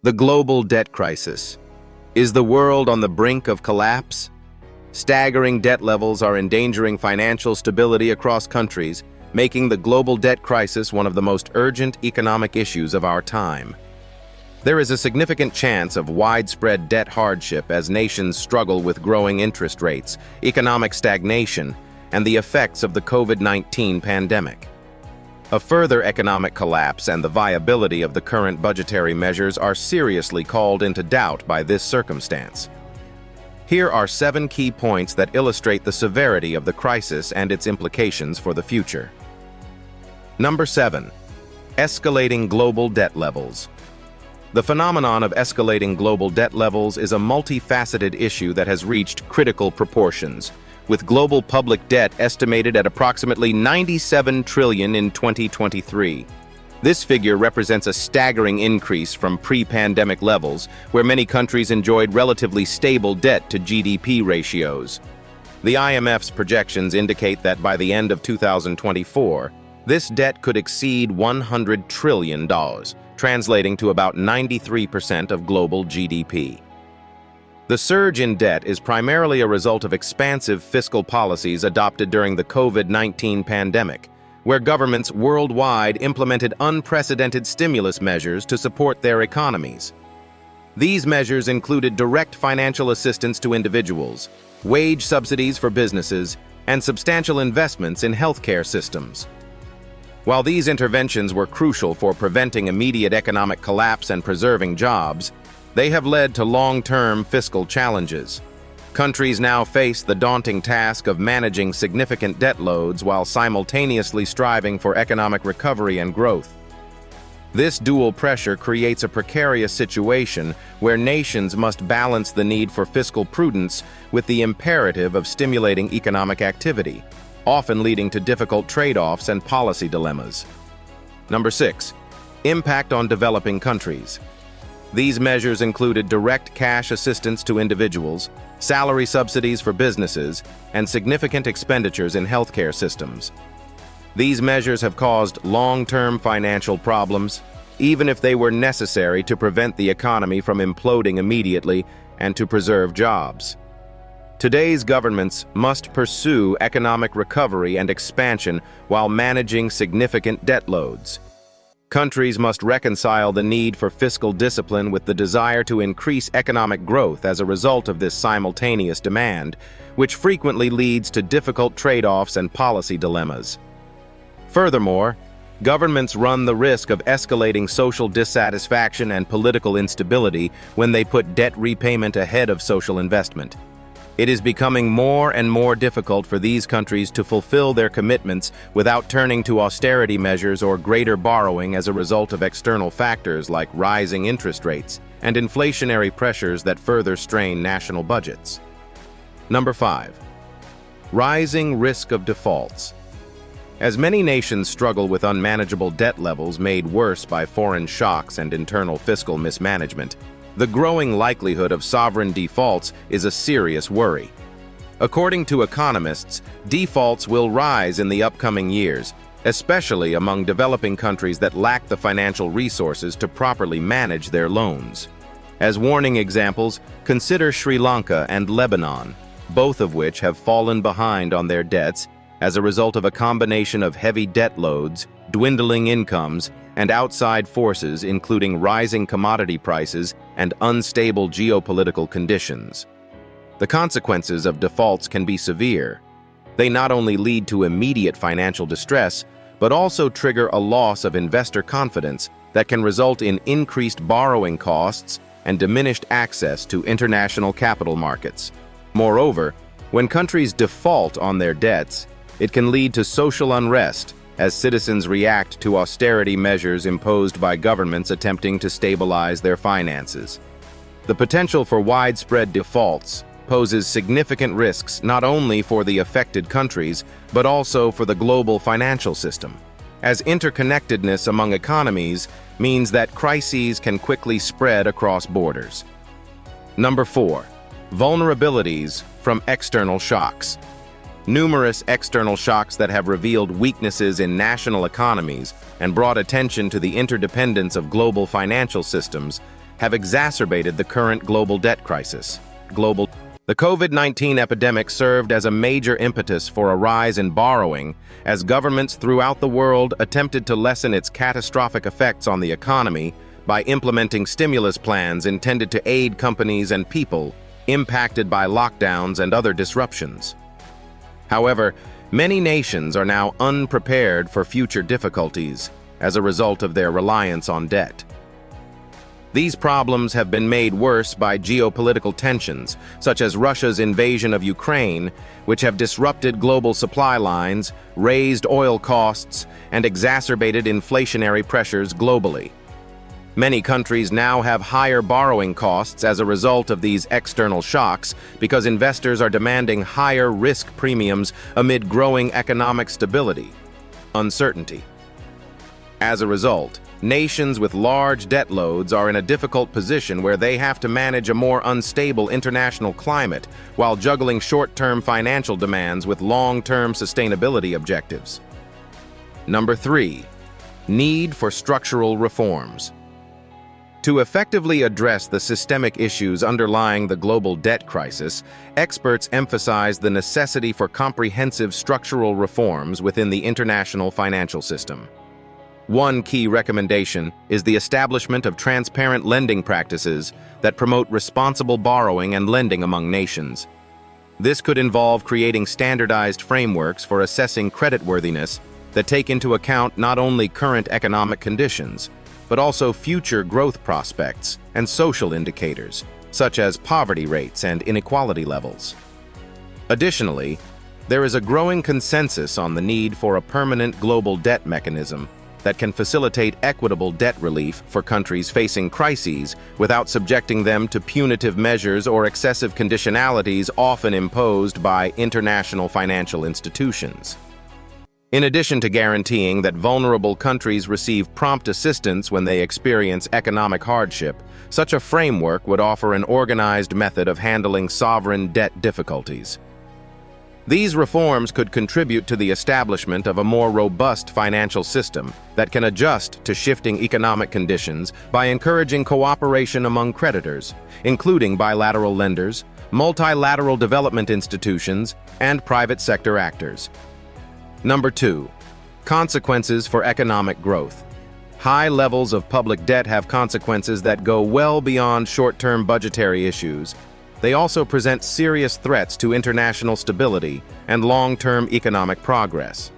The global debt crisis. Is the world on the brink of collapse? Staggering debt levels are endangering financial stability across countries, making the global debt crisis one of the most urgent economic issues of our time. There is a significant chance of widespread debt hardship as nations struggle with growing interest rates, economic stagnation, and the effects of the COVID-19 pandemic. A further economic collapse and the viability of the current budgetary measures are seriously called into doubt by this circumstance. Here are 7 key points that illustrate the severity of the crisis and its implications for the future. Number 7. Escalating global debt levels. The phenomenon of escalating global debt levels is a multifaceted issue that has reached critical proportions, with global public debt estimated at approximately $97 trillion in 2023. This figure represents a staggering increase from pre-pandemic levels, where many countries enjoyed relatively stable debt to GDP ratios. The IMF's projections indicate that by the end of 2024, this debt could exceed $100 trillion, translating to about 93% of global GDP. The surge in debt is primarily a result of expansive fiscal policies adopted during the COVID-19 pandemic, where governments worldwide implemented unprecedented stimulus measures to support their economies. These measures included direct financial assistance to individuals, wage subsidies for businesses, and substantial investments in healthcare systems. While these interventions were crucial for preventing immediate economic collapse and preserving jobs, they have led to long-term fiscal challenges. Countries now face the daunting task of managing significant debt loads while simultaneously striving for economic recovery and growth. This dual pressure creates a precarious situation where nations must balance the need for fiscal prudence with the imperative of stimulating economic activity, often leading to difficult trade-offs and policy dilemmas. Number 6. Impact on developing countries. These measures included direct cash assistance to individuals, salary subsidies for businesses, and significant expenditures in healthcare systems. These measures have caused long-term financial problems, even if they were necessary to prevent the economy from imploding immediately and to preserve jobs. Today's governments must pursue economic recovery and expansion while managing significant debt loads. Countries must reconcile the need for fiscal discipline with the desire to increase economic growth as a result of this simultaneous demand, which frequently leads to difficult trade-offs and policy dilemmas. Furthermore, governments run the risk of escalating social dissatisfaction and political instability when they put debt repayment ahead of social investment. It is becoming more and more difficult for these countries to fulfill their commitments without turning to austerity measures or greater borrowing as a result of external factors like rising interest rates and inflationary pressures that further strain national budgets. Number 5. Rising risk of defaults. As many nations struggle with unmanageable debt levels made worse by foreign shocks and internal fiscal mismanagement, the growing likelihood of sovereign defaults is a serious worry. According to economists, defaults will rise in the upcoming years, especially among developing countries that lack the financial resources to properly manage their loans. As warning examples, consider Sri Lanka and Lebanon, both of which have fallen behind on their debts as a result of a combination of heavy debt loads, dwindling incomes, and outside forces including rising commodity prices and unstable geopolitical conditions. The consequences of defaults can be severe. They not only lead to immediate financial distress, but also trigger a loss of investor confidence that can result in increased borrowing costs and diminished access to international capital markets. Moreover, when countries default on their debts, it can lead to social unrest as citizens react to austerity measures imposed by governments attempting to stabilize their finances. The potential for widespread defaults poses significant risks not only for the affected countries, but also for the global financial system, as interconnectedness among economies means that crises can quickly spread across borders. Number 4. Vulnerabilities from external shocks. Numerous external shocks that have revealed weaknesses in national economies and brought attention to the interdependence of global financial systems have exacerbated the current global debt crisis. The COVID-19 epidemic served as a major impetus for a rise in borrowing as governments throughout the world attempted to lessen its catastrophic effects on the economy by implementing stimulus plans intended to aid companies and people impacted by lockdowns and other disruptions. However, many nations are now unprepared for future difficulties as a result of their reliance on debt. These problems have been made worse by geopolitical tensions, such as Russia's invasion of Ukraine, which have disrupted global supply lines, raised oil costs, and exacerbated inflationary pressures globally. Many countries now have higher borrowing costs as a result of these external shocks because investors are demanding higher risk premiums amid growing economic uncertainty. As a result, nations with large debt loads are in a difficult position where they have to manage a more unstable international climate while juggling short-term financial demands with long-term sustainability objectives. Number 3. Need for structural reforms. To effectively address the systemic issues underlying the global debt crisis, experts emphasize the necessity for comprehensive structural reforms within the international financial system. One key recommendation is the establishment of transparent lending practices that promote responsible borrowing and lending among nations. This could involve creating standardized frameworks for assessing creditworthiness that take into account not only current economic conditions, but also future growth prospects and social indicators, such as poverty rates and inequality levels. Additionally, there is a growing consensus on the need for a permanent global debt mechanism that can facilitate equitable debt relief for countries facing crises without subjecting them to punitive measures or excessive conditionalities often imposed by international financial institutions. In addition to guaranteeing that vulnerable countries receive prompt assistance when they experience economic hardship, such a framework would offer an organized method of handling sovereign debt difficulties. These reforms could contribute to the establishment of a more robust financial system that can adjust to shifting economic conditions by encouraging cooperation among creditors, including bilateral lenders, multilateral development institutions, and private sector actors. Number 2. Consequences for economic growth. High levels of public debt have consequences that go well beyond short-term budgetary issues. They also present serious threats to international stability and long-term economic progress.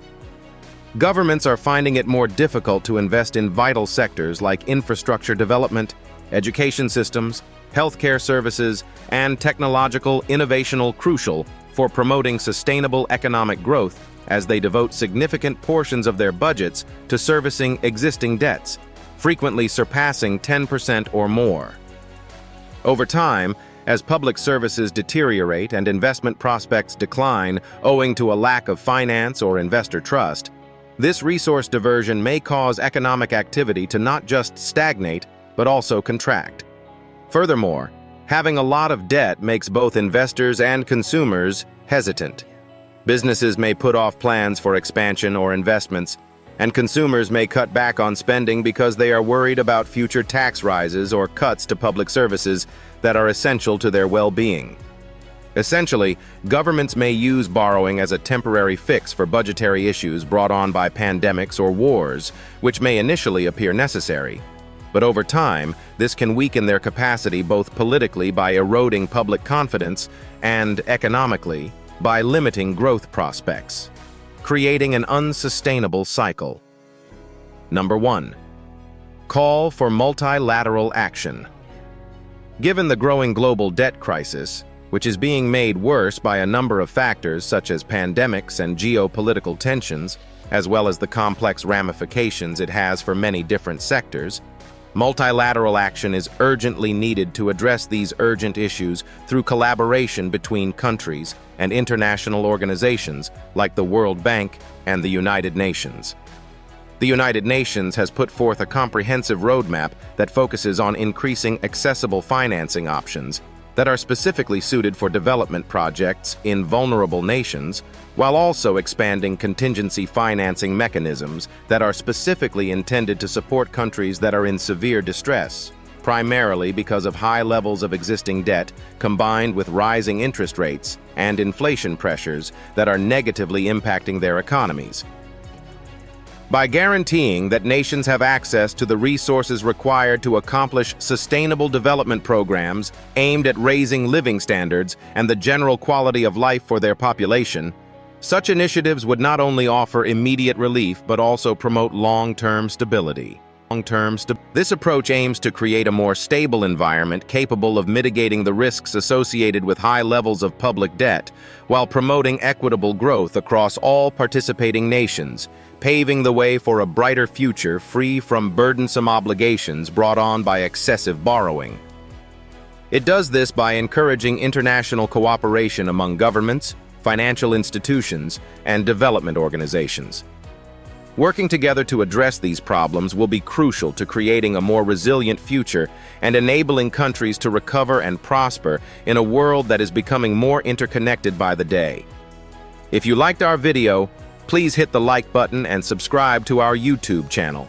Governments are finding it more difficult to invest in vital sectors like infrastructure development, education systems, healthcare services, and technological innovation crucial for promoting sustainable economic growth as they devote significant portions of their budgets to servicing existing debts, frequently surpassing 10% or more. Over time, as public services deteriorate and investment prospects decline owing to a lack of finance or investor trust, this resource diversion may cause economic activity to not just stagnate, but also contract. Furthermore, having a lot of debt makes both investors and consumers hesitant. Businesses may put off plans for expansion or investments, and consumers may cut back on spending because they are worried about future tax rises or cuts to public services that are essential to their well-being. Essentially, governments may use borrowing as a temporary fix for budgetary issues brought on by pandemics or wars, which may initially appear necessary. But over time, this can weaken their capacity both politically by eroding public confidence and economically by limiting growth prospects, creating an unsustainable cycle. Number 1. Call for multilateral action. Given the growing global debt crisis, which is being made worse by a number of factors such as pandemics and geopolitical tensions, as well as the complex ramifications it has for many different sectors, multilateral action is urgently needed to address these urgent issues through collaboration between countries and international organizations like the World Bank and the United Nations. The United Nations has put forth a comprehensive roadmap that focuses on increasing accessible financing options that are specifically suited for development projects in vulnerable nations, while also expanding contingency financing mechanisms that are specifically intended to support countries that are in severe distress. primarily because of high levels of existing debt combined with rising interest rates and inflation pressures that are negatively impacting their economies. By guaranteeing that nations have access to the resources required to accomplish sustainable development programs aimed at raising living standards and the general quality of life for their population, such initiatives would not only offer immediate relief but also promote long-term stability. This approach aims to create a more stable environment capable of mitigating the risks associated with high levels of public debt, while promoting equitable growth across all participating nations, paving the way for a brighter future free from burdensome obligations brought on by excessive borrowing. It does this by encouraging international cooperation among governments, financial institutions, and development organizations. Working together to address these problems will be crucial to creating a more resilient future and enabling countries to recover and prosper in a world that is becoming more interconnected by the day. If you liked our video, please hit the like button and subscribe to our YouTube channel.